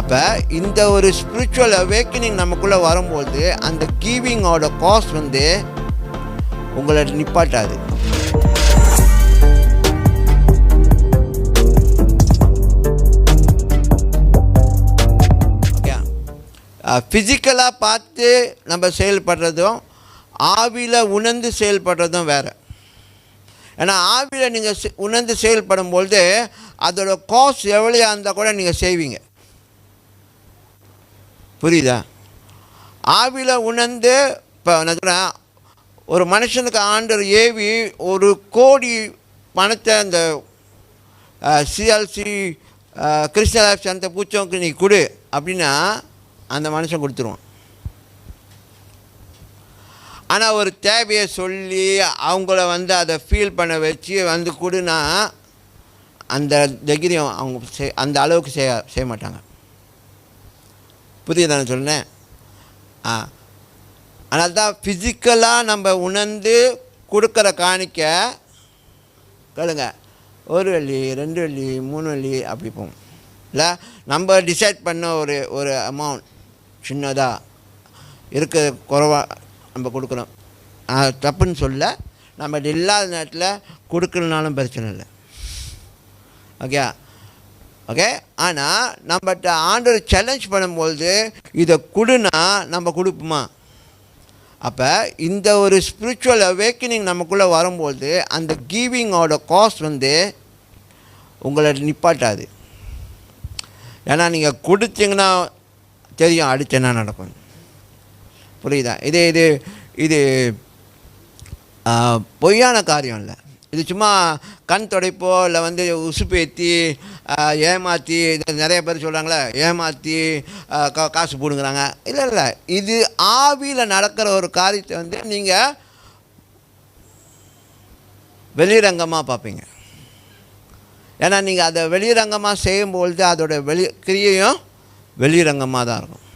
அப்போ இந்த ஒரு ஸ்பிரிச்சுவல் அவேக்கனிங் நமக்குள்ளே வரும்போது அந்த கிவிங்கோட காஸ்ட் வந்து உங்களை நிப்பாட்டாது. ஃபிசிக்கலாக பார்த்து நம்ம செயல்படுறதும் ஆவியில் உணர்ந்து செயல்படுறதும் வேறு. ஏன்னா ஆவியில் நீங்கள் உணர்ந்து செயல்படும்பொழுது அதோட காஸ்ட் எவ்வளோ இருந்தால் கூட நீங்கள் செய்வீங்க. புரியுதா? ஆவியில் உணர்ந்து இப்போ நான் சொல்கிறேன், ஒரு மனுஷனுக்கு ஆண்டவர் ஏவி 1 கோடி பணத்தை அந்த சிஎல்சி கிறிஸ்டியன் லைஃப் சென்டர் பூச்சவங்க நீ கொடு அப்படின்னா அந்த மனுஷன் கொடுத்துருவான். ஆனால் ஒரு தேவையை சொல்லி அவங்கள வந்து அதை ஃபீல் பண்ண வச்சு வந்து கொடுனா அந்த தைரியம் அவங்க அந்த அளவுக்கு செய்ய மாட்டாங்க. புரியுது நான் சொன்னேன்? அதனால தான் ஃபிசிக்கலாக நம்ம உணர்ந்து கொடுக்குற காணிக்க கேளுங்க 1 வெள்ளி 2 வெள்ளி 3 வெள்ளி அப்படி போகும். இல்லை நம்ம டிசைட் பண்ண ஒரு அமௌண்ட் சின்னதாக இருக்க குறைவாக நம்ம கொடுக்குறோம். தப்புன்னு சொல்ல, நம்ம இல்லாத நேரத்தில் கொடுக்கலனாலும் பிரச்சனை இல்லை. ஓகே. ஆனால் நம்மகிட்ட ஆண்டவர் சேலஞ்ச் பண்ணும்பொழுது இதை கொடுனா நம்ம கொடுப்போமா? அப்போ இந்த ஒரு ஸ்பிரிச்சுவல் அவேக்கனிங் நமக்குள்ளே வரும்போது அந்த கிவிங்கோட காஸ்ட் வந்து உங்களை நிப்பாட்டாது. ஏன்னா நீங்கள் கொடுத்தீங்கன்னா தெரியும் அடுத்து என்ன நடக்கும். புரியுதா? இது பொய்யான காரியம் இல்லை. இது சும்மா கண் துடைப்போ இல்லை வந்து உசுப்பேற்றி ஏமாற்றி நிறைய பேர் சொல்கிறாங்களே ஏமாற்றி காசு போடுங்கிறாங்க. இல்லை, இது ஆவியில் நடக்கிற ஒரு காரியத்தை வந்து நீங்கள் வெளிரங்கமாக பார்ப்பீங்க. ஏன்னா நீங்கள் அதை வெளிரங்கமாக செய்யும்பொழுது அதோட கிரியையும் வெளிரங்கமாக தான் இருக்கும்.